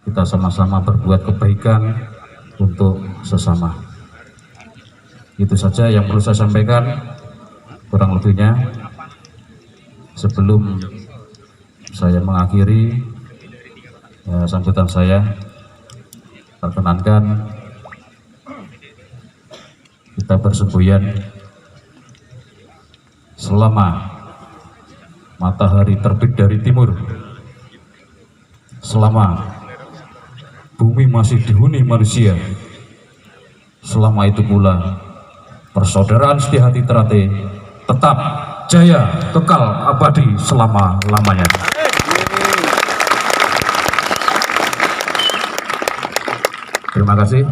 kita sama-sama berbuat kebaikan untuk sesama. Itu saja yang perlu saya sampaikan kurang lebihnya. Sebelum saya mengakhiri sambutan saya, perkenankan kita bersemboyan selama matahari terbit dari timur, selama bumi masih dihuni manusia, selama itu pula persaudaraan Setiahati Terate tetap jaya, kekal, abadi selama-lamanya. Terima kasih.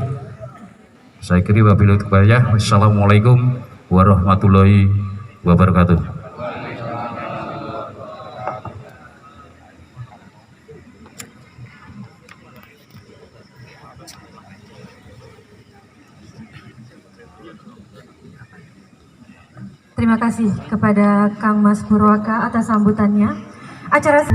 Saya kiri wabillahi taufiq. Wassalamualaikum warahmatullahi wabarakatuh. Terima kasih kepada Kang Mas Purwaka atas sambutannya. Acara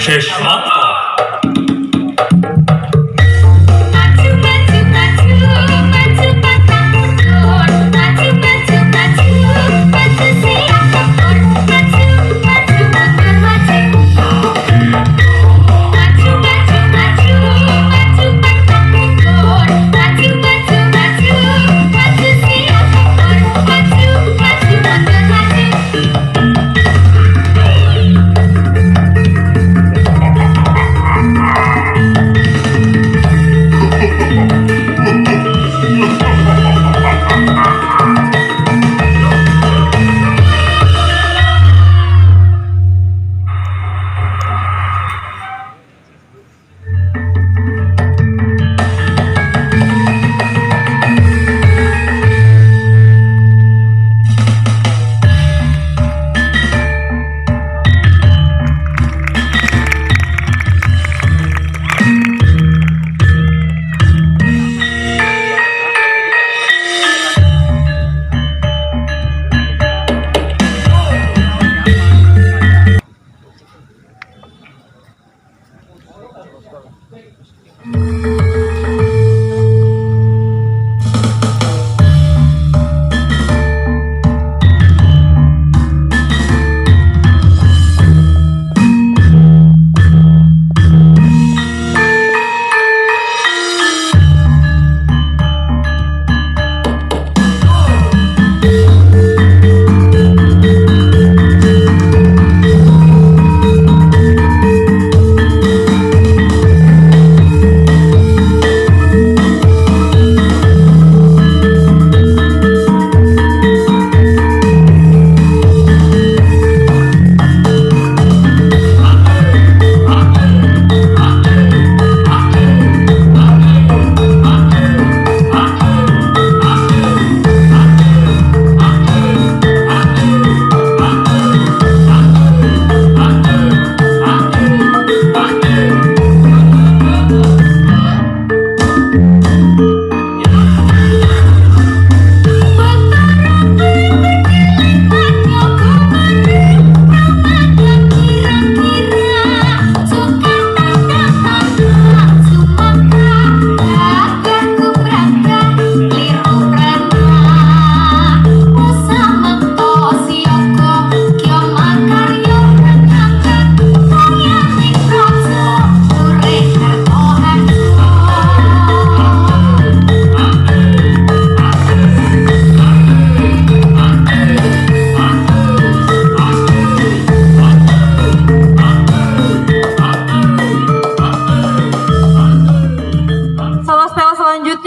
sukses mantap.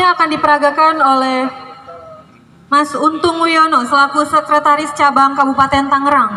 Akan diperagakan oleh Mas Untung Wiono selaku Sekretaris Cabang Kabupaten Tangerang.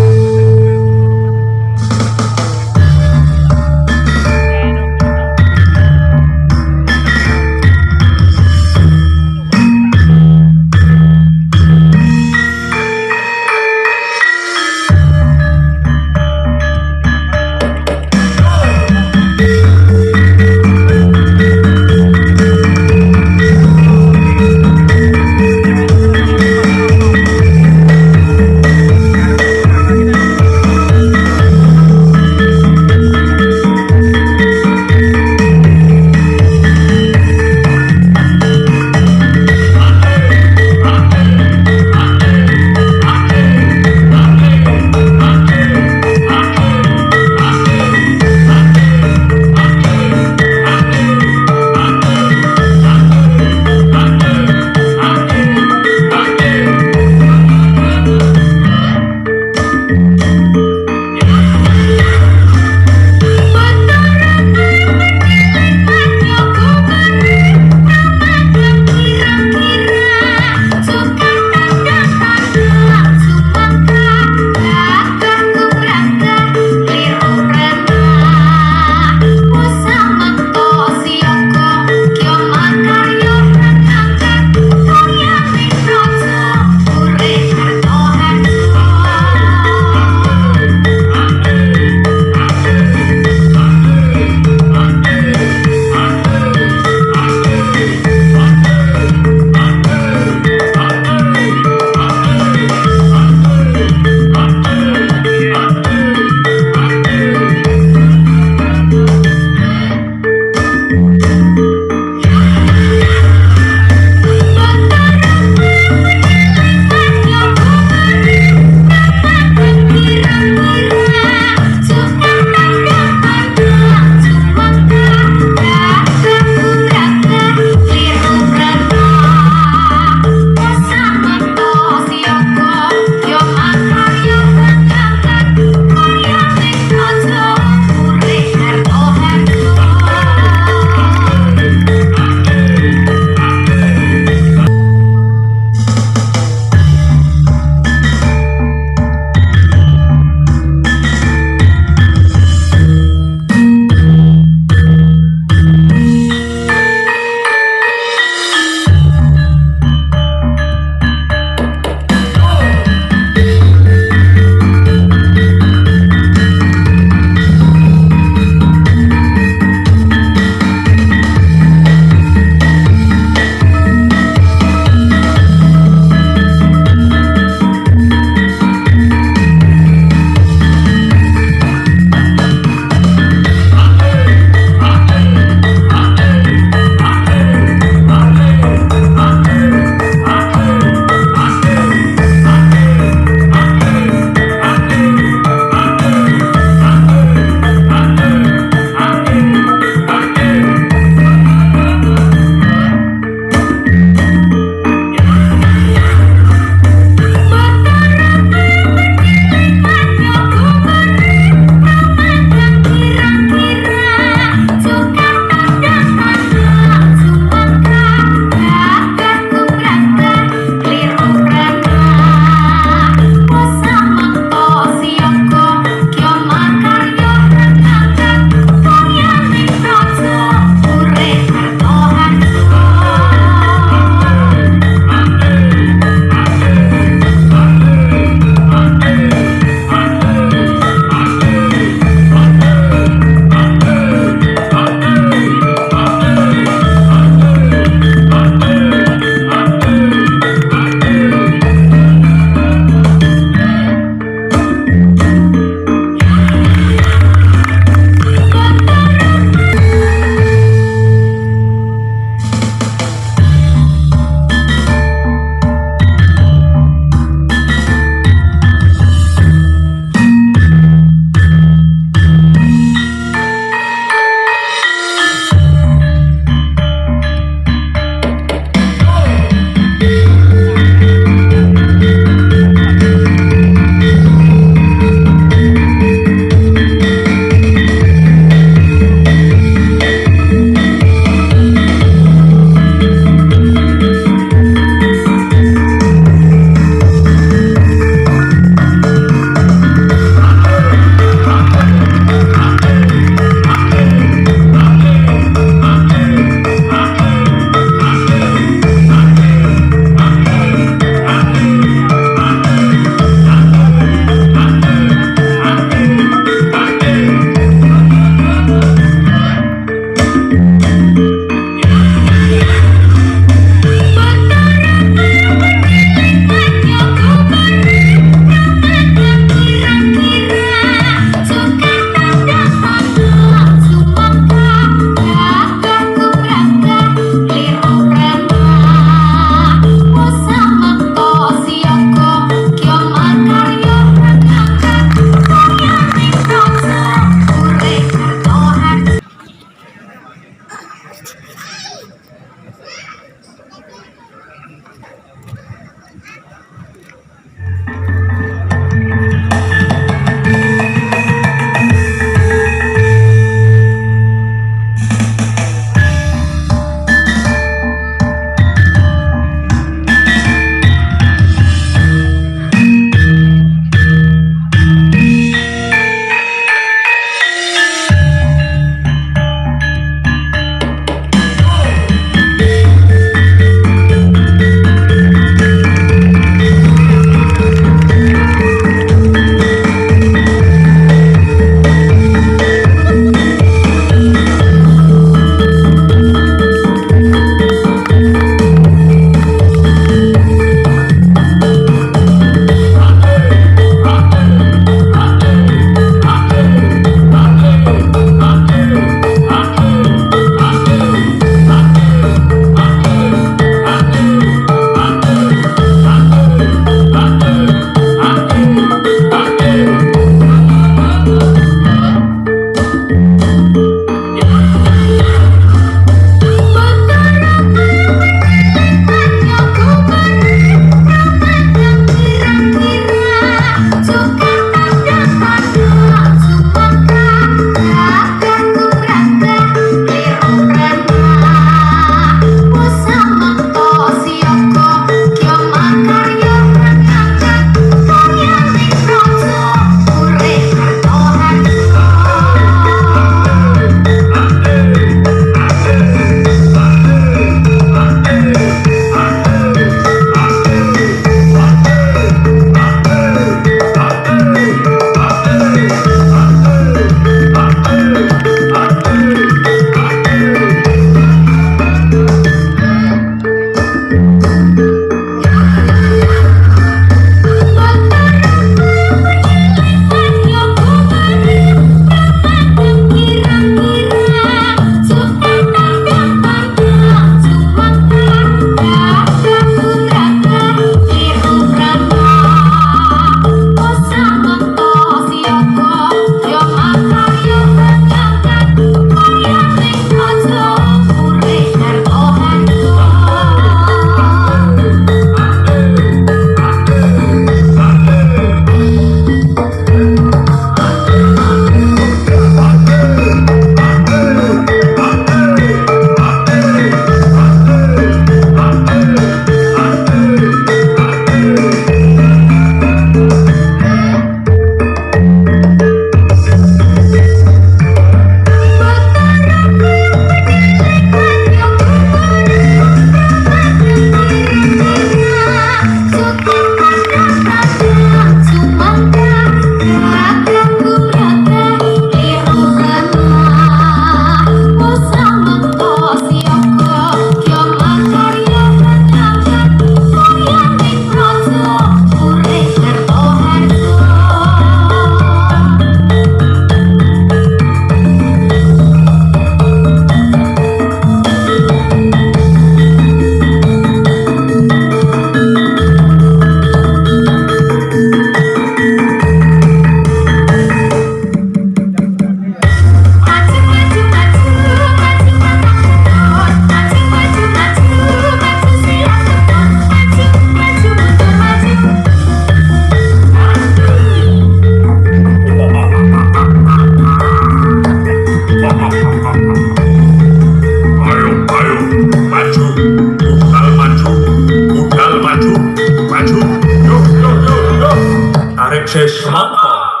Cis Mangkok.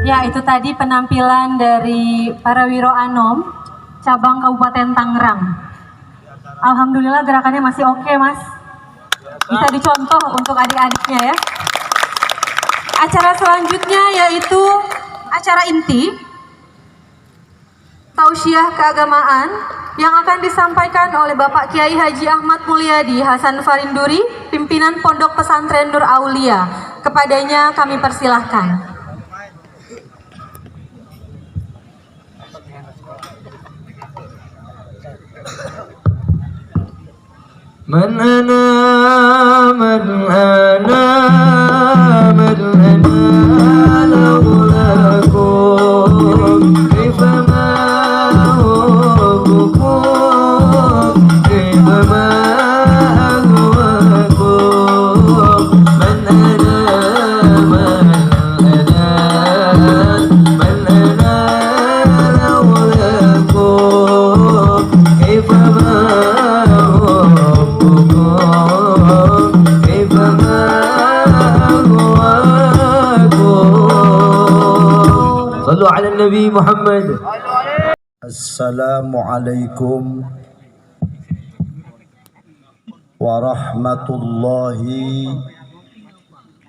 Ya, itu tadi penampilan dari para Wiro Anom, cabang Kabupaten Tangerang. Alhamdulillah gerakannya masih oke, Mas. Bisa dicontoh untuk adik-adiknya ya. Acara selanjutnya yaitu acara inti, tausiah keagamaan yang akan disampaikan oleh Bapak Kiai Haji Ahmad Mulyadi Hasan Farinduri, pimpinan Pondok Pesantren Nur Aulia. Kepadanya kami persilahkan. من أنا من أنا من أنا لولاكم كيفما أحبكم كيفما أهواكم من أنا من أنا من أنا لولاكم كيفما صلوا على النبي محمد. Assalamualaikum warahmatullahi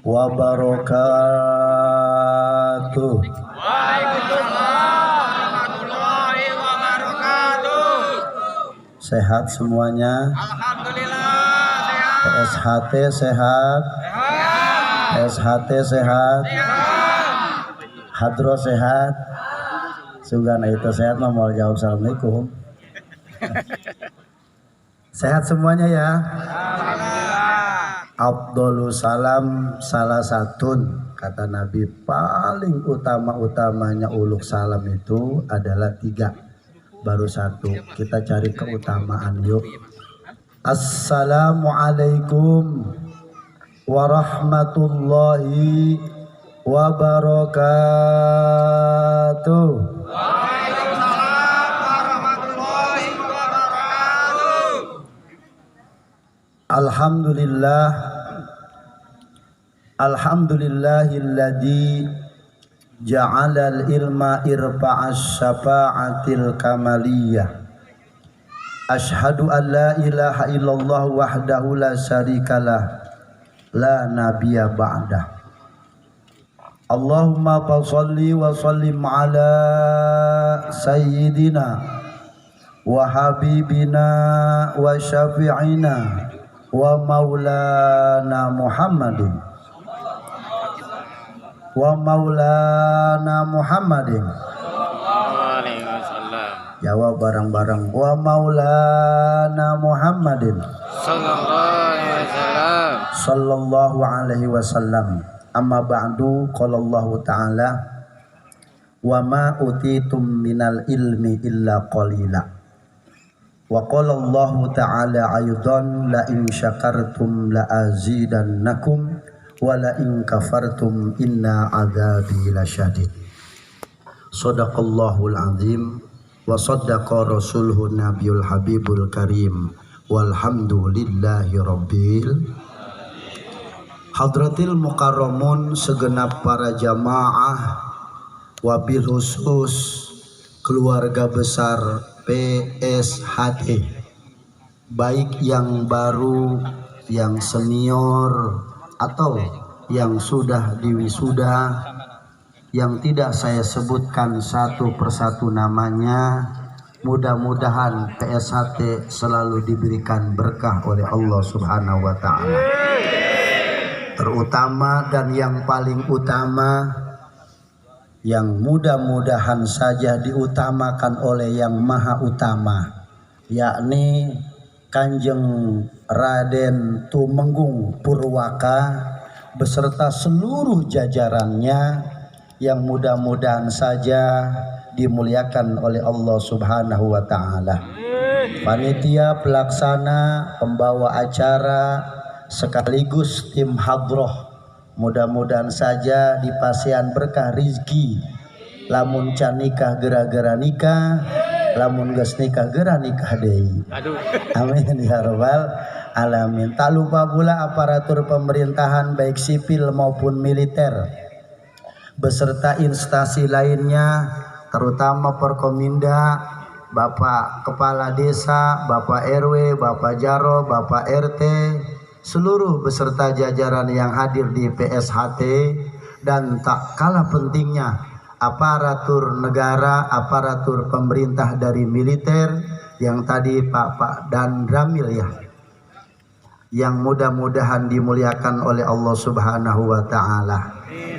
wabarakatuh. Sehat semuanya? Alhamdulillah. SHT sehat? SHT sehat? Hadro sehat? Sugana itu sehat, mah mau jawab assalamualaikum. Sehat semuanya ya? Afdolus salam salah satun, kata Nabi, paling utama-utamanya uluk salam itu adalah 3, baru 1. Kita cari keutamaan yuk. Assalamualaikum warahmatullahi wabarakatuh. Alhamdulillah, alhamdulillahilladzi ja'alal ilma irfa'as syafa'atil kamaliyah. Ashhadu an la ilaha illallah wahdahu la syarikalah, la nabiyya ba'dah. Allahumma fasholli wa sallim ala sayyidina wa habibina wa syafi'ina wa maulana Muhammadin jawab bareng-bareng wa maulana Muhammadin sallallahu alaihi wasallam. Amma ba'du, qala Allah ta'ala wa ma utitum minal ilmi illa qalila. Wa qala Allah ta'ala aydan la in syakartum la azidannakum wa la in kafartum inna adzabi lasyadid. Shadaqallahul azim wa shadaqa rasuluhu nabiyul habibul karim walhamdulillahi rabbil. Hadratil mukarramun, segenap para jamaah, wabil khusus keluarga besar PSHT, baik yang baru, yang senior, atau yang sudah diwisuda, yang tidak saya sebutkan satu persatu namanya. Mudah-mudahan PSHT selalu diberikan berkah oleh Allah Subhanahu wa ta'ala. Terutama dan yang paling utama, yang mudah-mudahan saja diutamakan oleh yang maha utama, yakni Kanjeng Raden Tumenggung Purwaka beserta seluruh jajarannya, yang mudah-mudahan saja dimuliakan oleh Allah Subhanahu wa ta'ala. Panitia pelaksana, pembawa acara, sekaligus tim hadroh, mudah-mudahan saja dipasihan berkah rizki. Lamun can nikah gara-gara nikah, lamun geus nikah gara nikah deui. Amin ya rabbal alamin. Tak lupa pula aparatur pemerintahan baik sipil maupun militer beserta instansi lainnya, terutama Forkominda, Bapak Kepala Desa, Bapak RW, Bapak Jaro, Bapak RT, seluruh beserta jajaran yang hadir di PSHT, dan tak kalah pentingnya aparatur negara, aparatur pemerintah dari militer yang tadi Pak Dan Ramil ya, yang mudah-mudahan dimuliakan oleh Allah Subhanahu wa ta'ala.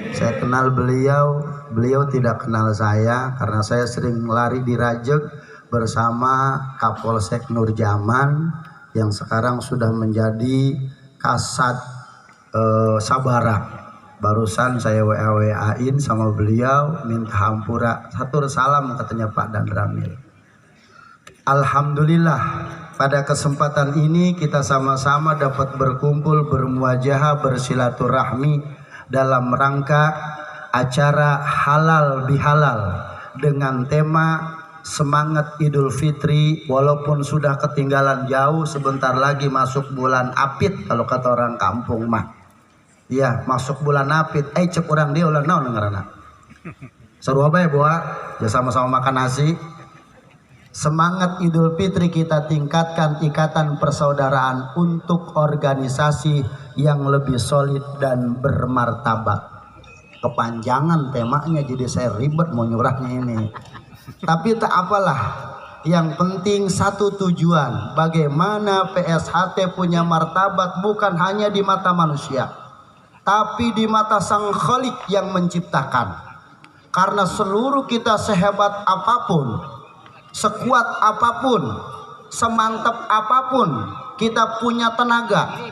Saya kenal beliau, beliau tidak kenal saya karena saya sering lari di Rajek bersama Kapolsek Nurjaman yang sekarang sudah menjadi Kasat Sabara. Barusan saya WA-WA-in sama beliau, minta hampura, satur salam katanya Pak Dan Ramil. Alhamdulillah, pada kesempatan ini kita sama-sama dapat berkumpul, bermuajahah, bersilaturahmi dalam rangka acara halal bihalal dengan tema semangat Idul Fitri. Walaupun sudah ketinggalan jauh, sebentar lagi masuk bulan Apit kalau kata orang kampung mah. Ya, masuk bulan Apit. Cek orang dia ulah naon ngaranna. Seru apa ya, Boa? Ya sama-sama makan nasi. Semangat Idul Fitri kita tingkatkan ikatan persaudaraan untuk organisasi yang lebih solid dan bermartabat. Kepanjangan temanya jadi saya ribet mau nyurahnya ini. Tapi tak apalah, yang penting satu tujuan, bagaimana PSHT punya martabat bukan hanya di mata manusia, tapi di mata Sang Khalik yang menciptakan. Karena seluruh kita sehebat apapun, sekuat apapun, semantap apapun, kita punya tenaga,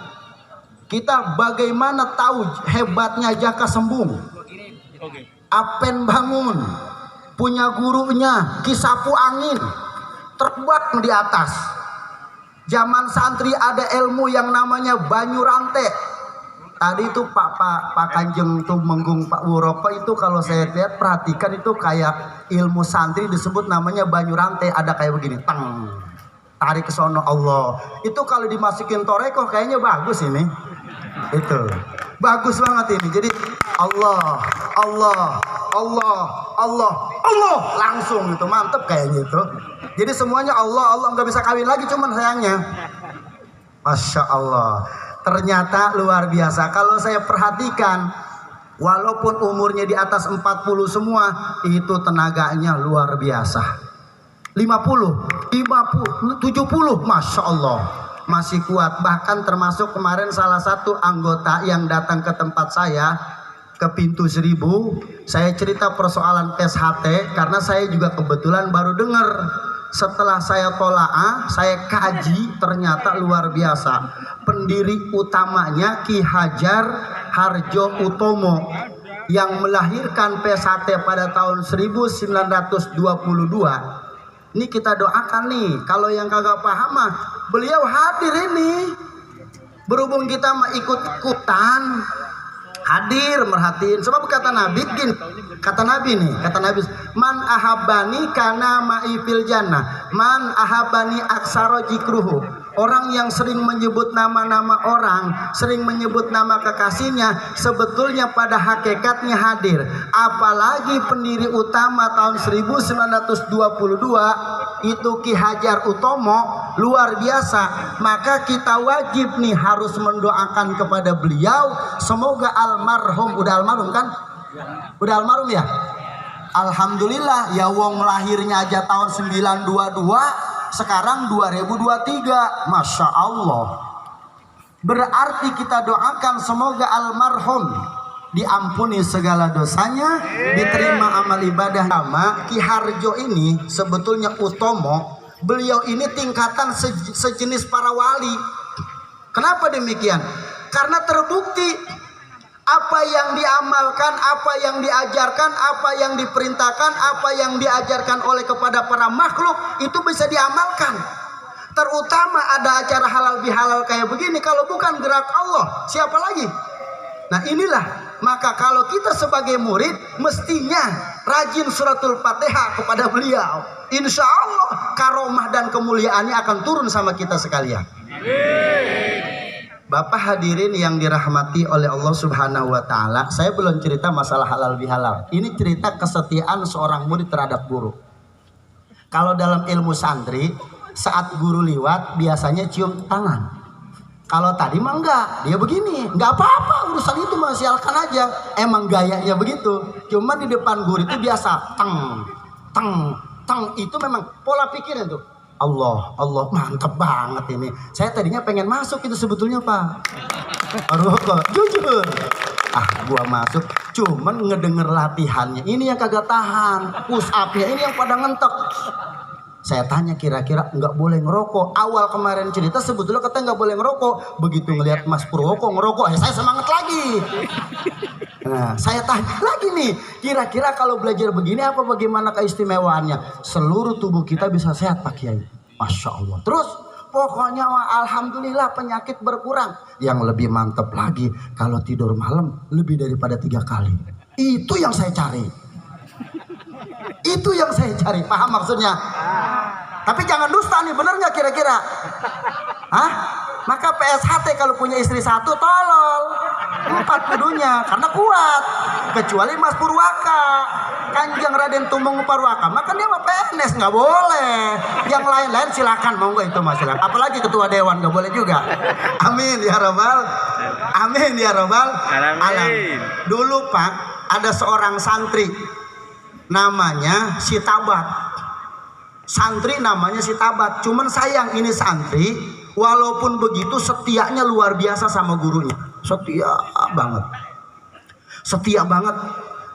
kita bagaimana tahu hebatnya Jaka Sembung, Apen Bangun, punya gurunya Kisapu Angin, terbang di atas. Zaman santri ada ilmu yang namanya banyu rante. Tadi itu Pak Kanjeng Tumenggung Pak Wuropo itu kalau saya lihat perhatikan itu kayak ilmu santri disebut namanya banyu rante, ada kayak begini, tang tarik ke sono Allah. Itu kalau dimasukin toreko kayaknya bagus ini. Itu bagus banget ini. Jadi Allah, Allah, Allah, Allah, Allah langsung gitu, mantep kayaknya itu. Jadi semuanya Allah, Allah, nggak bisa kawin lagi, cuman sayangnya, Masya Allah, ternyata luar biasa. Kalau saya perhatikan, walaupun umurnya di atas 40 semua, itu tenaganya luar biasa. 50, 70, Masya Allah, masih kuat. Bahkan termasuk kemarin salah satu anggota yang datang ke tempat saya, ke pintu 1000, saya cerita persoalan PSHT karena saya juga kebetulan baru dengar. Setelah saya tolaah, saya kaji, ternyata luar biasa. Pendiri utamanya Ki Hajar Harjo Utomo yang melahirkan PSHT pada tahun 1922. Ini kita doakan nih, kalau yang kagak paham mah beliau hadir ini. Berhubung kita mah ikut-ikutan, hadir merhatiin. Sebab kata Nabi gini, kata Nabi nih, kata Nabi, man ahabani kana ma'i fil jannah, man ahabani aksaro jikruhu. Orang yang sering menyebut nama-nama orang, sering menyebut nama kekasihnya, sebetulnya pada hakikatnya hadir. Apalagi pendiri utama tahun 1922 itu Ki Hajar Utomo, luar biasa. Maka kita wajib nih harus mendoakan kepada beliau, semoga almarhum, udah almarhum kan? Udah almarhum ya? Alhamdulillah ya, wong lahirnya aja tahun 922, sekarang 2023, Masya Allah. Berarti kita doakan semoga almarhum diampuni segala dosanya, diterima amal ibadah. Sama Ki Harjo ini sebetulnya Utomo, beliau ini tingkatan sejenis para wali. Kenapa demikian? Karena terbukti apa yang diamalkan, apa yang diajarkan, apa yang diperintahkan, apa yang diajarkan oleh kepada para makhluk itu bisa diamalkan. Terutama ada acara halal bihalal kayak begini, kalau bukan gerak Allah, siapa lagi? Nah inilah, maka kalau kita sebagai murid mestinya rajin suratul Fatihah kepada beliau. Insya Allah karomah dan kemuliaannya akan turun sama kita sekalian. Bapak hadirin yang dirahmati oleh Allah Subhanahu wa Ta'ala, saya belum cerita masalah halal bihalal. Ini cerita kesetiaan seorang murid terhadap guru. Kalau dalam ilmu santri, saat guru liwat biasanya cium tangan. Kalau tadi mah enggak, dia begini, enggak apa-apa, urusan itu mah sialkan aja. Emang gayanya begitu. Cuma di depan guru itu biasa teng, teng, teng, itu memang pola pikirnya tuh. Allah, Allah, mantep banget ini. Saya tadinya pengen masuk itu sebetulnya Pak. Aduh kok, jujur. Gua masuk, cuman ngedenger latihannya. Ini yang kagak tahan, push up-nya ini yang pada ngentek. Saya tanya kira-kira nggak boleh ngerokok. Awal kemarin cerita sebetulnya katanya nggak boleh ngerokok. Begitu ngelihat Mas Purwoko ngerokok, saya semangat lagi. Nah, saya tanya lagi nih, kira-kira kalau belajar begini apa bagaimana keistimewaannya? Seluruh tubuh kita bisa sehat Pak Kiai. Masya Allah. Terus pokoknya alhamdulillah penyakit berkurang. Yang lebih mantap lagi kalau tidur malam lebih daripada 3 kali. Itu yang saya cari. Itu yang saya cari. Paham maksudnya? Tapi jangan dusta nih, bener nggak kira-kira? Hah? Maka PSHT kalau punya istri 1 tolol 4 kudunya, karena kuat. Kecuali Mas Purwaka, Kanjeng Raden Tumenggung Purwaka, maka dia mah PNS nggak boleh. Yang lain-lain silakan, monggo itu mas silakan. Apalagi ketua dewan nggak boleh juga. Amin ya robbal, amin ya robbal alamin. Dulu Pak, ada seorang santri namanya si Tabat. Santri namanya si Tabat. Cuman sayang ini santri, walaupun begitu setianya luar biasa sama gurunya. Setia banget. Setia banget.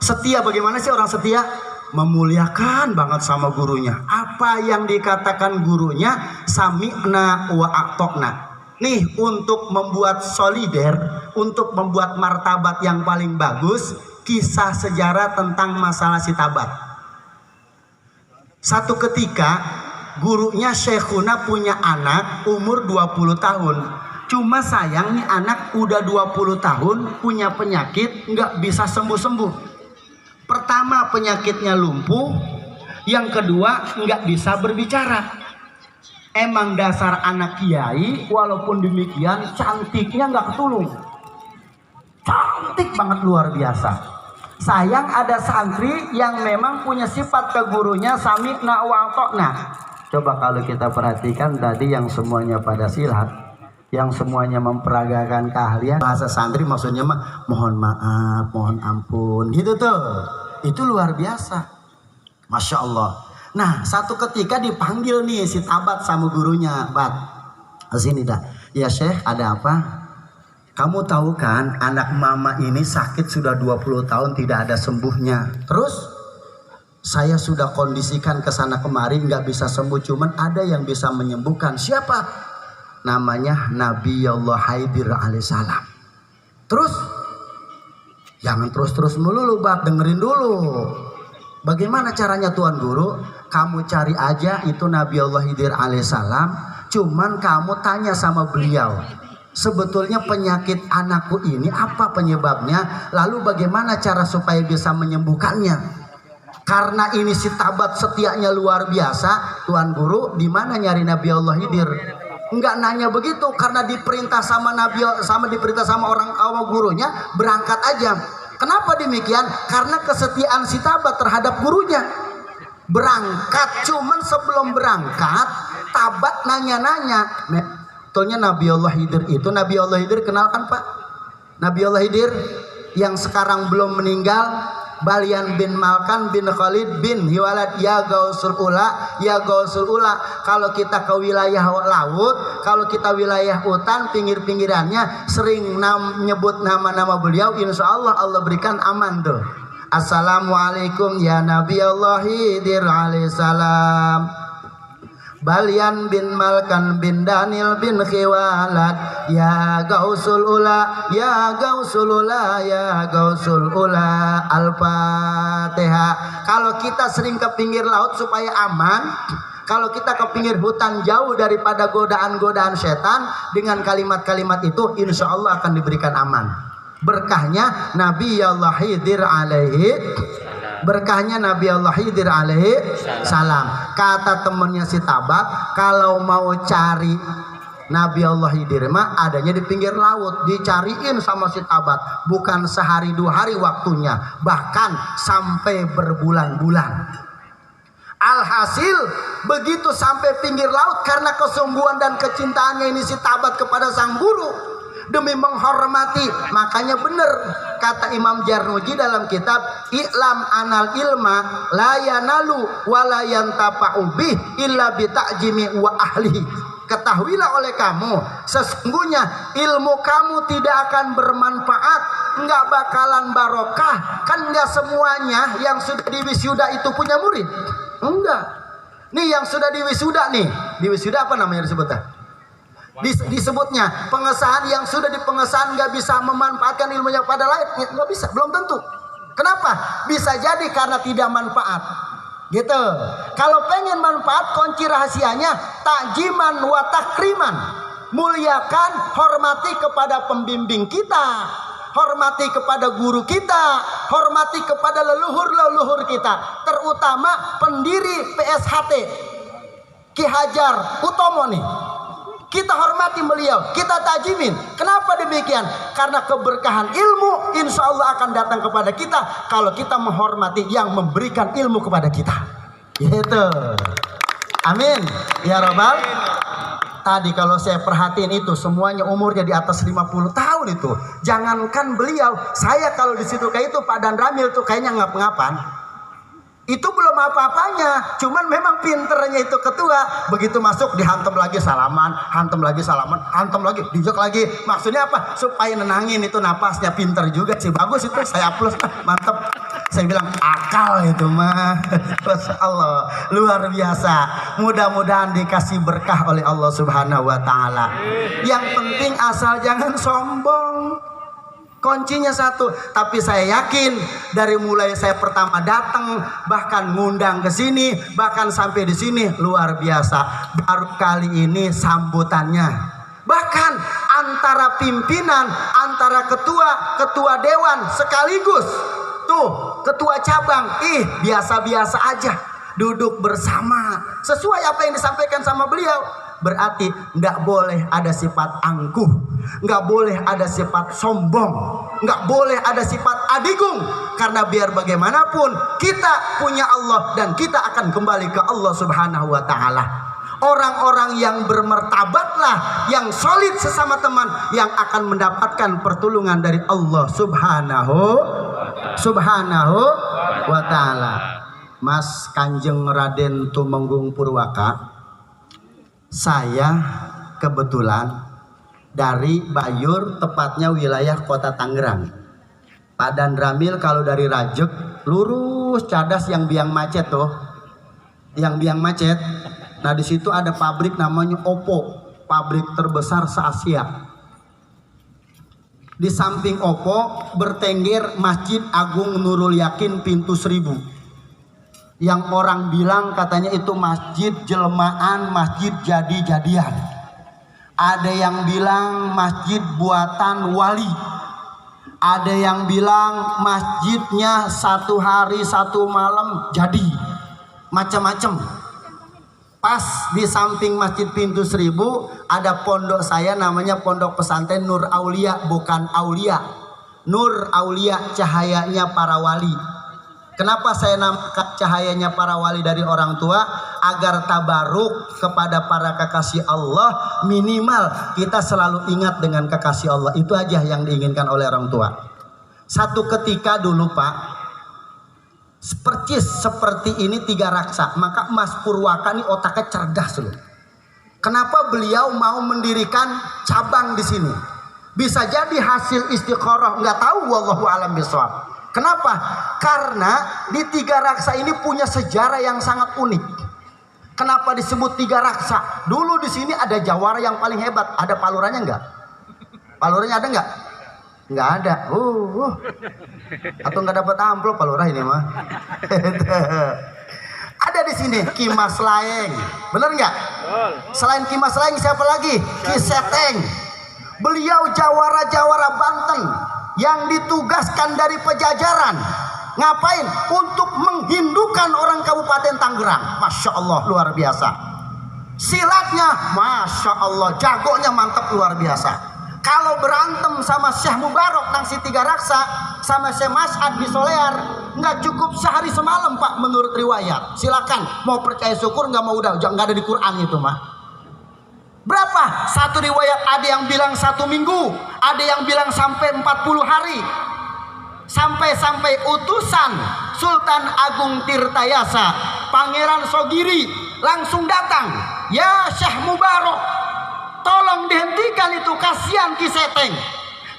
Setia bagaimana sih orang setia? Memuliakan banget sama gurunya. Apa yang dikatakan gurunya, sami'na wa a'tokna. Nih, untuk membuat solider, untuk membuat martabat yang paling bagus, kisah sejarah tentang masalah si Tabat. Satu ketika gurunya Syekhuna punya anak umur 20 tahun. Cuma sayang nih anak udah 20 tahun punya penyakit nggak bisa sembuh-sembuh. Pertama penyakitnya lumpuh, yang kedua nggak bisa berbicara. Emang dasar anak kiai, walaupun demikian cantiknya nggak ketulung. Cantik banget luar biasa. Sayang ada santri yang memang punya sifat ke gurunya sami'na wa ata'na. Coba kalau kita perhatikan tadi yang semuanya pada silat, yang semuanya memperagakan keahlian, bahasa santri maksudnya mah mohon maaf, mohon ampun, gitu tuh. Itu luar biasa. Masya Allah. Nah, satu ketika dipanggil nih si Tabat sama gurunya, Bat, kesini dah. Ya Syekh, ada apa? Kamu tahu kan anak mama ini sakit sudah 20 tahun tidak ada sembuhnya. Terus saya sudah kondisikan ke sana kemari nggak bisa sembuh, cuman ada yang bisa menyembuhkan. Siapa? Namanya Nabi Allah Haidir alaihissalam. Terus jangan terus-terus melulu, Bat, dengerin dulu. Bagaimana caranya Tuan Guru? Kamu cari aja itu Nabi Allah Khidir alaihissalam. Cuman kamu tanya sama beliau, sebetulnya penyakit anakku ini apa penyebabnya? Lalu bagaimana cara supaya bisa menyembuhkannya? Karena ini si Tabat setianya luar biasa. Tuan Guru, di mana nyari Nabi Allah Khidir? Enggak nanya begitu, karena diperintah sama diperintah sama orang gurunya, berangkat aja. Kenapa demikian? Karena kesetiaan si Tabat terhadap gurunya. Berangkat, cuman sebelum berangkat Tabat nanya-nanya. Betulnya Nabi Allah Khidir itu, Nabi Allah Khidir kenal kan Pak? Nabi Allah Khidir yang sekarang belum meninggal, Balian bin Malkan bin Khalid bin Hiwalad ya Gausul Ula, ya Gausul Ula. Kalau kita ke wilayah laut, kalau kita wilayah hutan, pinggir-pinggirannya sering nyebut nama-nama beliau, insya Allah Allah berikan aman tuh. Assalamualaikum ya Nabi Allah Khidir alaihissalam. Balian bin Malkan bin Danil bin Khiwalad ya Gausul Ula, ya Gausul Ula, ya Gausul Ula. Al-Fatihah. Kalau kita sering ke pinggir laut supaya aman, kalau kita ke pinggir hutan jauh daripada godaan-godaan setan, dengan kalimat-kalimat itu insya Allah akan diberikan aman. Berkahnya Nabi Allah Khidir alaihi, berkahnya Nabi Allah Khidir alaihi salam. Kata temennya si Tabat, kalau mau cari Nabi Allah Khidir mah adanya di pinggir laut, dicariin sama si Tabat. Bukan sehari dua hari waktunya, bahkan sampai berbulan-bulan. Alhasil begitu sampai pinggir laut, karena kesungguhan dan kecintaannya ini si Tabat kepada sang guru, demi menghormati, makanya benar kata Imam Jarnuji dalam kitab I'lam anal ilma la yanalu wa la yantafa'u bih illa bi ta'jimi wa ahlihi. Ketahuilah oleh kamu, sesungguhnya ilmu kamu tidak akan bermanfaat, enggak bakalan barokah. Kan enggak semuanya yang sudah diwisuda itu punya murid. Enggak. Nih yang sudah diwisuda nih, diwisuda apa namanya disebutnya? Disebutnya pengesahan, yang sudah di pengesahan nggak bisa memanfaatkan ilmunya pada lain, nggak bisa, belum tentu. Kenapa? Bisa jadi karena tidak manfaat, gitu. Kalau pengen manfaat, kunci rahasianya takjiman wa takriman, muliakan, hormati kepada pembimbing kita, hormati kepada guru kita, hormati kepada leluhur-leluhur kita, terutama pendiri PSHT Ki Hajar Utomo nih. Kita hormati beliau, kita tajimin. Kenapa demikian? Karena keberkahan ilmu insya Allah akan datang kepada kita kalau kita menghormati yang memberikan ilmu kepada kita. Gitu. Amin. Ya Rabbal. Tadi kalau saya perhatiin itu semuanya umurnya di atas 50 tahun itu. Jangankan beliau, saya kalau di situ kayak itu Pak Dan Ramil tuh kayaknya ngap-ngapan. Itu belum apa-apanya, cuman memang pinternya itu ketua. Begitu masuk dihantam lagi salaman, hantam lagi salaman, hantam lagi, dijok lagi. Maksudnya apa? Supaya nenangin itu napasnya. Pinter juga sih, bagus itu, saya plus, mantep. Saya bilang akal itu mah. Masya Allah, luar biasa. Mudah-mudahan dikasih berkah oleh Allah Subhanahu wa Ta'ala. Yang penting asal jangan sombong. Kuncinya satu, tapi saya yakin dari mulai saya pertama datang, bahkan ngundang ke sini, bahkan sampai di sini luar biasa. Baru kali ini sambutannya, bahkan antara pimpinan, antara ketua dewan sekaligus tuh ketua cabang, biasa-biasa aja. duduk bersama sesuai apa yang disampaikan sama beliau. Berarti nggak boleh ada sifat angkuh, nggak boleh ada sifat sombong, nggak boleh ada sifat adigung. Karena biar bagaimanapun kita punya Allah dan kita akan kembali ke Allah Subhanahu wa Ta'ala. Orang-orang yang bermartabatlah, yang solid sesama teman, yang akan mendapatkan pertolongan dari Allah Subhanahu wa Ta'ala. Mas Kanjeng Raden Tumenggung Purwaka, saya kebetulan dari Bayur, tepatnya wilayah kota Tangerang. Padan Ramil kalau dari Rajek lurus cadas yang biang macet tuh, yang biang macet. Nah di situ ada pabrik namanya Oppo, pabrik terbesar se-Asia. Di samping Oppo bertengger Masjid Agung Nurul Yakin Pintu Seribu, yang orang bilang katanya itu masjid jelmaan, masjid jadi-jadian. Ada yang bilang masjid buatan wali, ada yang bilang masjidnya 1 hari 1 malam jadi, macam-macam. Pas di samping Masjid Pintu Seribu ada pondok saya namanya Pondok Pesantren Nur Aulia, bukan Aulia. Nur Aulia, cahayanya para wali. Kenapa saya namakan cahayanya para wali dari orang tua? Agar tabaruk kepada para kekasih Allah, minimal kita selalu ingat dengan kekasih Allah. Itu aja yang diinginkan oleh orang tua. Satu ketika dulu Pak, percis seperti ini 3 raksa, maka Mas Purwaka ini otaknya cerdas loh. Kenapa beliau mau mendirikan cabang di sini? Bisa jadi hasil istikharah, nggak tahu, wallahu alam bishawab. Kenapa? Karena di 3 raksa ini punya sejarah yang sangat unik. Kenapa disebut 3 raksa? Dulu di sini ada jawara yang paling hebat. Ada palurannya nggak? Palurannya ada nggak? Nggak ada. Atau nggak dapat amplop palura ini mah. Ada di sini Kimas Laeng, bener nggak? Selain Kimas Laeng siapa lagi? Ki Seteng. Beliau jawara-jawara Banten yang ditugaskan dari Pejajaran. Ngapain? Untuk menghindukan orang Kabupaten Tangerang. Masya Allah, luar biasa. Silatnya, Masya Allah, jagonya mantap, luar biasa. Kalau berantem sama Syekh Mubarok nang si 3 raksa, sama Syekh Mas'ad di Solear, nggak cukup sehari semalam Pak menurut riwayat. Silakan mau percaya syukur, nggak mau udah, nggak ada di Quran itu mah. Berapa? Satu riwayat ada yang bilang 1 minggu, ada yang bilang sampai 40 hari. Sampai utusan Sultan Agung Tirtayasa, Pangeran Sogiri langsung datang, ya Syekh Mubarok, tolong dihentikan itu, kasihan Ki Seteng,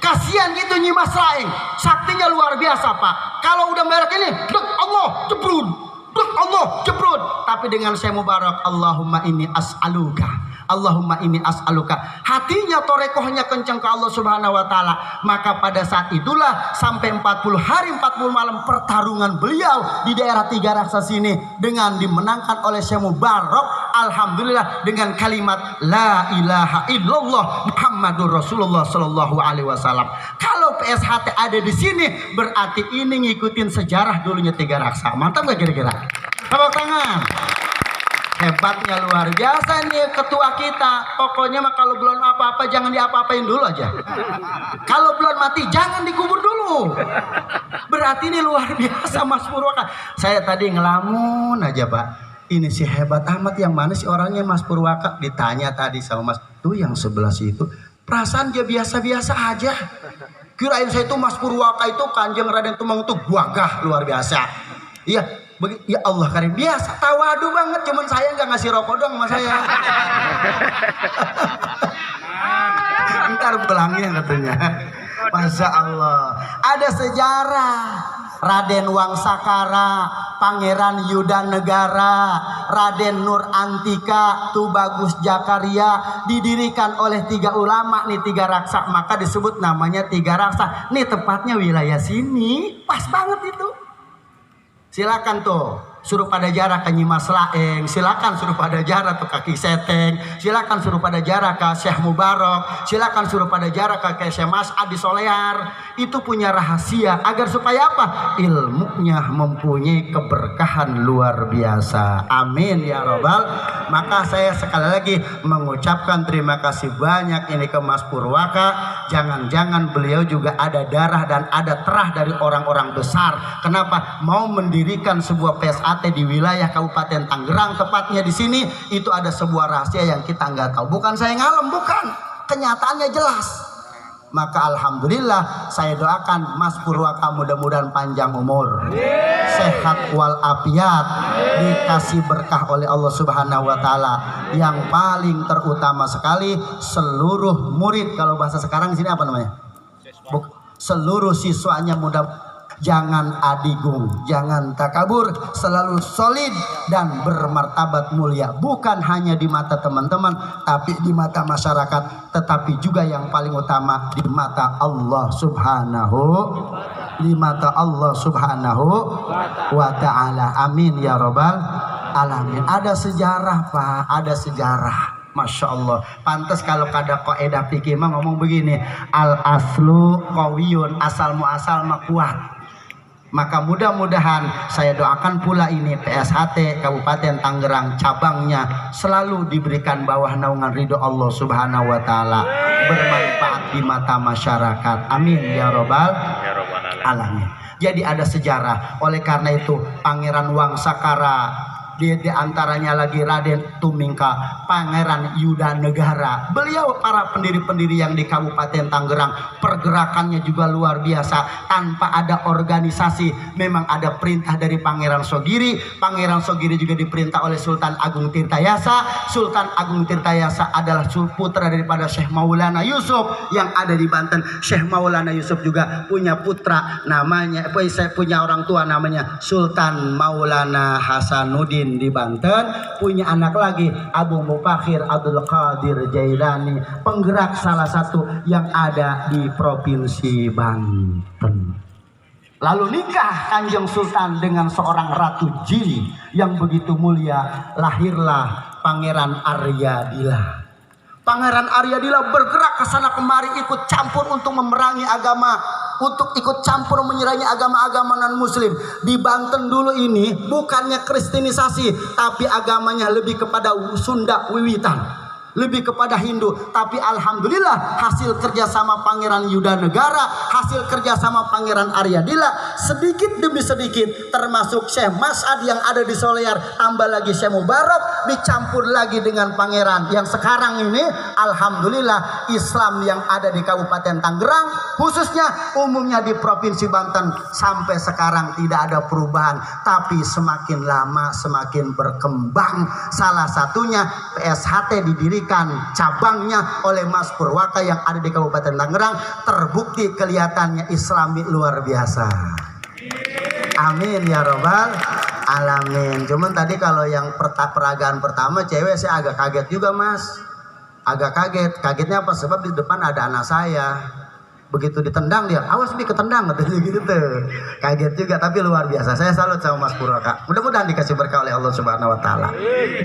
kasihan itu Nyi Mas Laeng, saktinya luar biasa Pak. Kalau udah merek ini, dek Allah jebrud, dek Allah jebrud. Tapi dengan Syekh Mubarok, Allahumma inni as'aluka, Allahumma inni as'aluka, hatinya torekohnya kencang ke Allah Subhanahu wa Ta'ala. Maka pada saat itulah sampai 40 hari 40 malam pertarungan beliau di daerah 3 raksa sini dengan dimenangkan oleh Syekh Mubarok, alhamdulillah, dengan kalimat la ilaha illallah Muhammadur Rasulullah sallallahu alaihi wasallam. Kalau PSHT ada di sini berarti ini ngikutin sejarah dulunya 3 raksa. Mantap gak kira-kira? Tepuk tangan. Hebatnya luar biasa nih ketua kita. Pokoknya mah kalau belum apa-apa jangan diapa-apain dulu aja. Kalau belum mati jangan dikubur dulu. Berarti ini luar biasa Mas Purwaka. Saya tadi ngelamun aja Pak. Ini sih hebat amat, yang mana sih orangnya Mas Purwaka? Ditanya tadi sama Mas, tuh yang sebelah situ. Perasaan dia biasa-biasa aja. Kirain saya itu Mas Purwaka itu Kanjeng Raden Tumenggung itu gagah luar biasa. Iya. Ya Allah karim, biasa tawadu banget, cuman saya nggak ngasih rokok dong sama saya. Ntar pelangnya katanya. Masya Allah. Ada sejarah Raden Wangsakara, Pangeran Yudanegara, Raden Nur Antika, Tubagus Jakaria, didirikan oleh 3 ulama nih 3 raksa, maka disebut namanya 3 raksa. Nih tepatnya wilayah sini, pas banget itu. Silakan tuh suruh pada jarak ke Nyimas Laeng, silakan suruh pada jarak ke Kaki Seteng, silakan suruh pada jarak ke Syekh Mubarak, silakan suruh pada jarak ke Syekh Mas Adi Solear. Itu punya rahasia agar supaya apa? Ilmunya mempunyai keberkahan luar biasa. Amin ya robbal. Maka saya sekali lagi mengucapkan terima kasih banyak ini ke Mas Purwaka. Jangan-jangan beliau juga ada darah dan ada terah dari orang-orang besar. Kenapa? Mau mendirikan sebuah PSAT di wilayah Kabupaten Tangerang, tepatnya di sini, itu ada sebuah rahasia yang kita nggak tahu. Bukan saya ngalem, bukan, kenyataannya jelas. Maka alhamdulillah saya doakan Mas Purwaka mudah-mudahan panjang umur, sehat walafiat, dikasih berkah oleh Allah Subhanahu wa taala. Yang paling terutama sekali seluruh murid, kalau bahasa sekarang di sini apa namanya? Seluruh siswanya mudah. Jangan adigung, jangan takabur, selalu solid dan bermartabat mulia. Bukan hanya di mata teman-teman, tapi di mata masyarakat, tetapi juga yang paling utama di mata Allah Subhanahu wa ta'ala. Amin ya robbal alamin. Ada sejarah Pak, ada sejarah. Masya Allah, pantas kalau kada kaidah fikih mah ngomong begini, al aslu qawiyun, asal muasal mah kuat. Maka mudah-mudahan saya doakan pula ini PSHT Kabupaten Tangerang cabangnya selalu diberikan bawah naungan ridho Allah Subhanahu wa taala, bermanfaat di mata masyarakat. Amin ya robbal alamin. Jadi ada sejarah. Oleh karena itu Pangeran Wangsakara, di antaranya lagi Raden Tumingka, Pangeran Yuda Negara. Beliau para pendiri-pendiri yang di Kabupaten Tangerang, pergerakannya juga luar biasa. Tanpa ada organisasi, memang ada perintah dari Pangeran Sogiri. Pangeran Sogiri juga diperintah oleh Sultan Agung Tirtayasa. Sultan Agung Tirtayasa adalah putra daripada Syekh Maulana Yusuf yang ada di Banten. Syekh Maulana Yusuf juga punya putra namanya, punya orang tua namanya Sultan Maulana Hasanuddin di Banten, punya anak lagi Abu Mufakhir Abdul Qadir Jailani, penggerak salah satu yang ada di Provinsi Banten. Lalu nikah Kanjeng Sultan dengan seorang Ratu Jin yang begitu mulia, lahirlah Pangeran Aryadila. Pangeran Aryadila bergerak ke sana kemari, ikut campur untuk memerangi agama, untuk ikut campur menyerangi agama-agama non-muslim. Di Banten dulu ini bukannya kristenisasi, tapi agamanya lebih kepada Sunda Wiwitan, lebih kepada Hindu. Tapi alhamdulillah hasil kerjasama Pangeran Yuda Negara, hasil kerjasama Pangeran Aryadila, sedikit demi sedikit, termasuk Syekh Mas'ad yang ada di Solear, tambah lagi Syekh Mubarak, dicampur lagi dengan Pangeran yang sekarang ini alhamdulillah Islam yang ada di Kabupaten Tangerang, khususnya umumnya di Provinsi Banten, sampai sekarang tidak ada perubahan, tapi semakin lama semakin berkembang. Salah satunya PSHT didirikan cabangnya oleh Mas Purwaka yang ada di Kabupaten Tangerang, terbukti kelihatannya Islami luar biasa. Amin ya robbal alamin. Cuman tadi kalau yang peragaan pertama cewek, saya agak kaget juga Mas, agak kaget. Kagetnya apa? Sebab di depan ada anak saya. Begitu ditendang dia, awas bi ketendang katanya gitu tuh. Kaget juga, tapi luar biasa. Saya salut sama Mas Purwaka. Mudah-mudahan dikasih berkah oleh Allah Subhanahu wa taala.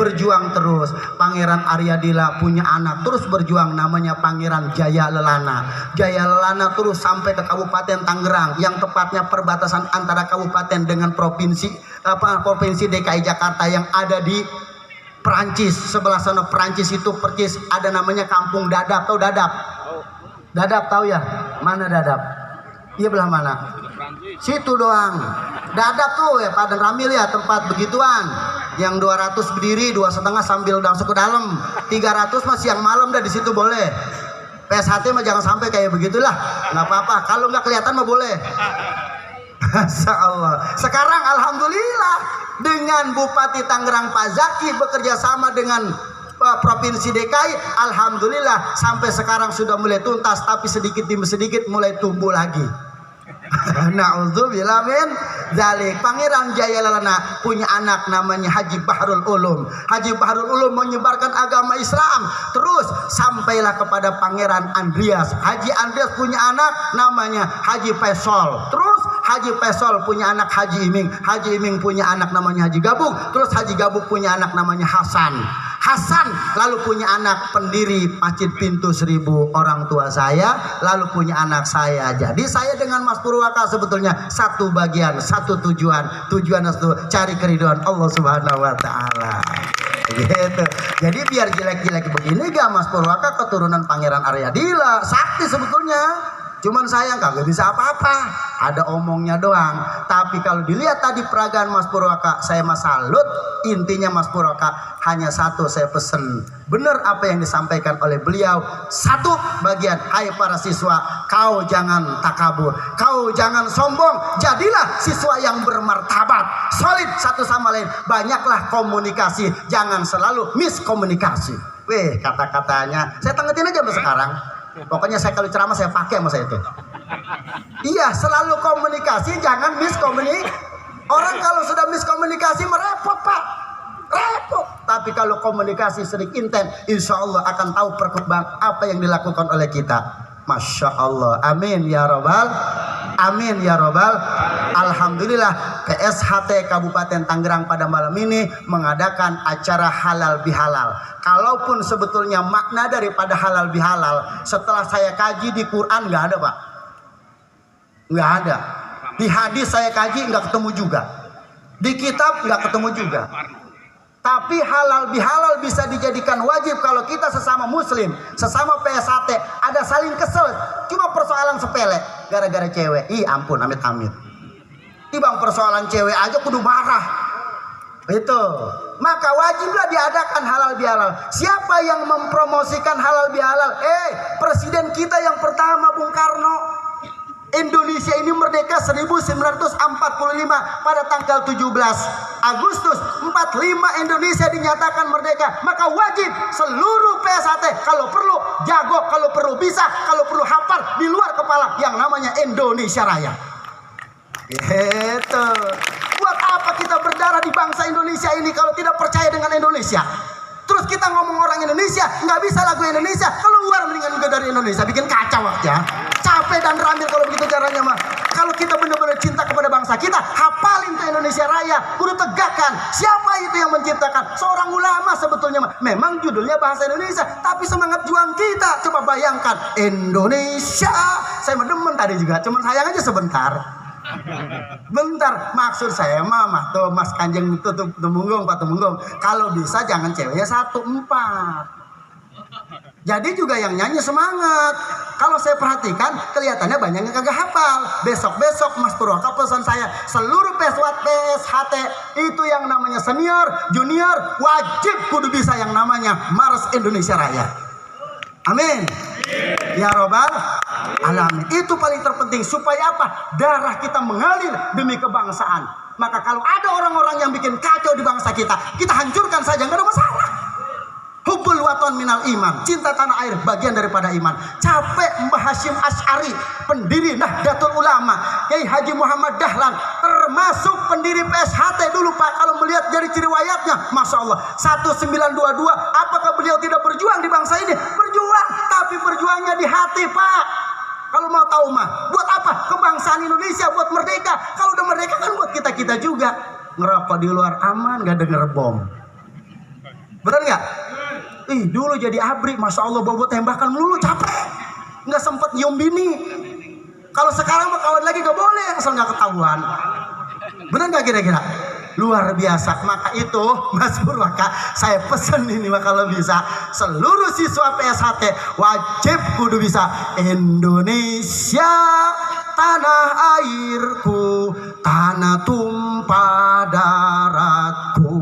Berjuang terus. Pangeran Aryadila punya anak, terus berjuang namanya Pangeran Jaya Lelana. Jaya Lelana terus sampai ke Kabupaten Tangerang, yang tepatnya perbatasan antara kabupaten dengan provinsi DKI Jakarta yang ada di Perancis. Sebelah sana Perancis itu percis ada namanya Kampung Dadap. Tahu Dadap? Dadap tahu ya? Mana Dadap? Iya belah mana? Situ doang. Dadap tuh ya Padang Ramil ya, tempat begituan. Yang 200 berdiri, 2,5 sambil masuk ke dalam. 300 mah siang malam dah di situ boleh. PSHT mah jangan sampai kayak begitulah. Nggak apa-apa. Kalau nggak kelihatan mah boleh. Masya Allah. Sekarang alhamdulillah dengan Bupati Tangerang Pak Zaki bekerja sama dengan Provinsi DKI, alhamdulillah sampai sekarang sudah mulai tuntas, tapi sedikit demi sedikit mulai tumbuh lagi. Na'udzubillah min dzalik. Pangeran Jaya Lelana punya anak namanya Haji Bahrul Ulum. Haji Bahrul Ulum menyebarkan agama Islam terus sampailah kepada Pangeran Andreas. Haji Andreas punya anak namanya Haji Faisal. Terus Haji Faisal punya anak Haji Iming, Haji Iming punya anak namanya Haji Gabuk, terus Haji Gabuk punya anak namanya Hasan, Hasan lalu punya anak pendiri Masjid Pintu Seribu, orang tua saya, lalu punya anak saya. Jadi saya dengan Mas Purwaka sebetulnya satu bagian, satu tujuan itu cari keridhaan Allah Subhanahu wa taala. Gitu. Jadi biar jelek-jelek begini gak Mas Purwaka keturunan Pangeran Aryadila, sakti sebetulnya. Cuman saya kagak bisa apa-apa, ada omongnya doang. Tapi kalau dilihat tadi peragaan Mas Purwaka, saya mah salut. Intinya Mas Purwaka hanya satu saya pesen, benar apa yang disampaikan oleh beliau. Satu bagian, hai para siswa, kau jangan takabur, kau jangan sombong, jadilah siswa yang bermartabat, solid satu sama lain. Banyaklah komunikasi, jangan selalu miskomunikasi. Weh, kata-katanya saya tangetin aja sampai sekarang. Pokoknya saya kalau ceramah saya pakai sama saya itu. Iya, selalu komunikasi, jangan miskomunikasi. Orang kalau sudah miskomunikasi merepot Pak, repot. Tapi kalau komunikasi sering intens, insya Allah akan tahu perkembang apa yang dilakukan oleh kita. Masya Allah, amin ya robbal, amin ya robbal. Alhamdulillah PSHT Kabupaten Tangerang pada malam ini mengadakan acara halal bihalal. Kalaupun sebetulnya makna daripada halal bihalal, setelah saya kaji di Quran nggak ada Pak, nggak ada. Di hadis saya kaji nggak ketemu juga, di kitab nggak ketemu juga. Tapi halal bihalal bisa dijadikan wajib kalau kita sesama muslim, sesama PSHT ada saling kesel, cuma persoalan sepele gara-gara cewek. Ih ampun, amit-amit. Bang, persoalan cewek aja kudu marah. Itu. Maka wajiblah diadakan halal bihalal. Siapa yang mempromosikan halal bihalal? Presiden kita yang pertama Bung Karno. Indonesia ini merdeka 1945 pada tanggal 17 Agustus 45 Indonesia dinyatakan merdeka. Maka wajib seluruh PSHT kalau perlu jago, kalau perlu bisa, kalau perlu hafal di luar kepala yang namanya Indonesia Raya. Gitu. Buat apa kita berdarah di bangsa Indonesia ini kalau tidak percaya dengan Indonesia? Terus kita ngomong orang Indonesia, nggak bisa lagu Indonesia, keluar mendingan juga dari Indonesia, bikin kacau aja. Capek dan ramil kalau begitu caranya mah. Kalau kita benar-benar cinta kepada bangsa kita, hafalin tuh Indonesia Raya, kudu tegakkan. Siapa itu yang menciptakan? Seorang ulama sebetulnya mah. Memang judulnya bahasa Indonesia, tapi semangat juang kita. Coba bayangkan Indonesia. Saya mendemen tadi juga, cuman sayang aja sebentar. Bentar, maksud saya mah tuh Mas Kanjeng itu Tumunggung Pak Tumunggung, kalau bisa jangan ceweknya 1-4. Jadi juga yang nyanyi semangat. Kalau saya perhatikan kelihatannya banyak yang kagak hafal. Besok Mas Purwaka pesan saya, seluruh PSHT itu yang namanya senior, junior wajib kudu bisa yang namanya Mars Indonesia Raya. Amin. Ya robbal alamin. Itu paling terpenting supaya apa? Darah kita mengalir demi kebangsaan. Maka kalau ada orang-orang yang bikin kacau di bangsa kita, kita hancurkan saja, nggak ada masalah. Hubbul waton minal iman, cinta tanah air bagian daripada iman. Capek Mbah Hashim Asy'ari, pendiri Nahdlatul Ulama, Kiai Haji Muhammad Dahlan, termasuk pendiri PSHT dulu Pak. Kalau melihat dari riwayatnya, Masya Allah, 1922, apakah beliau tidak berjuang di bangsa ini? Berjuang, tapi berjuangnya di hati Pak. Kalau mau tahu mah, buat apa? Kebangsaan Indonesia, buat merdeka. Kalau udah merdeka kan buat kita-kita juga. Ngerokok di luar aman, gak denger bom. Bener gak? Dulu jadi abri, Masya Allah, bobo tembakan melulu, capek. Nggak sempet nyium bini. Kalau sekarang mah kawan lagi gak boleh, asal nggak ketahuan. Bener nggak kira-kira? Luar biasa. Maka itu Mas Purwaka, saya pesen ini mah kalau bisa seluruh siswa PSHT wajib kudu bisa Indonesia tanah airku, tanah tumpah darahku.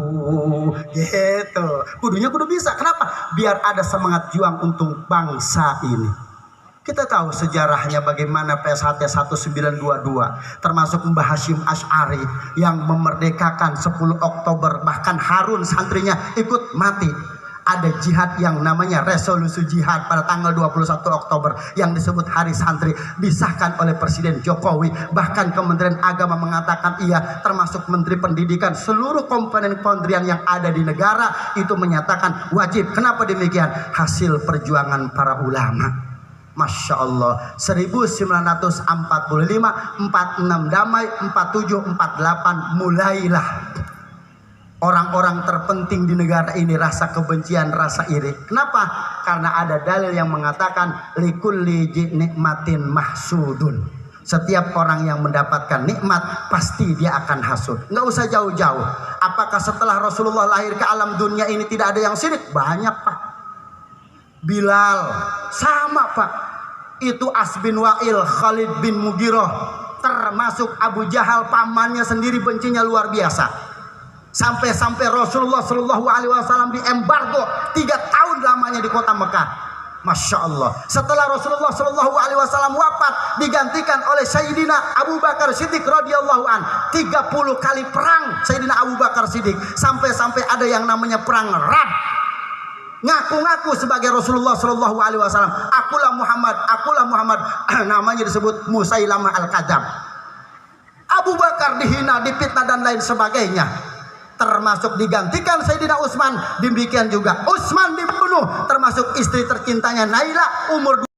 Gitu. Kudunya kudu bisa. Kenapa? Biar ada semangat juang untuk bangsa ini. Kita tahu sejarahnya bagaimana PSHT 1922, termasuk Mbah Hashim Asy'ari yang memerdekakan 10 Oktober, bahkan Harun santrinya ikut mati. Ada jihad yang namanya resolusi jihad pada tanggal 21 Oktober yang disebut Hari Santri, disahkan oleh Presiden Jokowi. Bahkan Kementerian Agama mengatakan iya, termasuk Menteri Pendidikan, seluruh komponen kementerian yang ada di negara itu menyatakan wajib. Kenapa demikian? Hasil perjuangan para ulama. Masya Allah. 1945 46 damai, 47 48 mulailah orang-orang terpenting di negara ini rasa kebencian, rasa iri. Kenapa? Karena ada dalil yang mengatakan likulli nikmatin mahsudun. Setiap orang yang mendapatkan nikmat pasti dia akan hasud. Nggak usah jauh-jauh. Apakah setelah Rasulullah lahir ke alam dunia ini tidak ada yang sirik? Banyak, Pak. Bilal sama, Pak. Itu As bin Wa'il, Khalid bin Mughirah, termasuk Abu Jahal, pamannya sendiri bencinya luar biasa. Sampai-sampai Rasulullah Shallallahu Alaihi Wasallam diembargo 3 tahun lamanya di kota Mekah. Masya Allah. Setelah Rasulullah Shallallahu Alaihi Wasallam wafat, digantikan oleh Sayyidina Abu Bakar Siddiq radhiyallahu an. 30 kali perang Sayyidina Abu Bakar Siddiq, sampai-sampai ada yang namanya perang Rad. Ngaku-ngaku sebagai Rasulullah Shallallahu Alaihi Wasallam. Akulah Muhammad. Namanya disebut Musailamah al-Kadzab. Abu Bakar dihina, difitnah dan lain sebagainya. Termasuk digantikan Sayyidina Utsman, demikian juga Utsman dibunuh, termasuk istri tercintanya Naila umur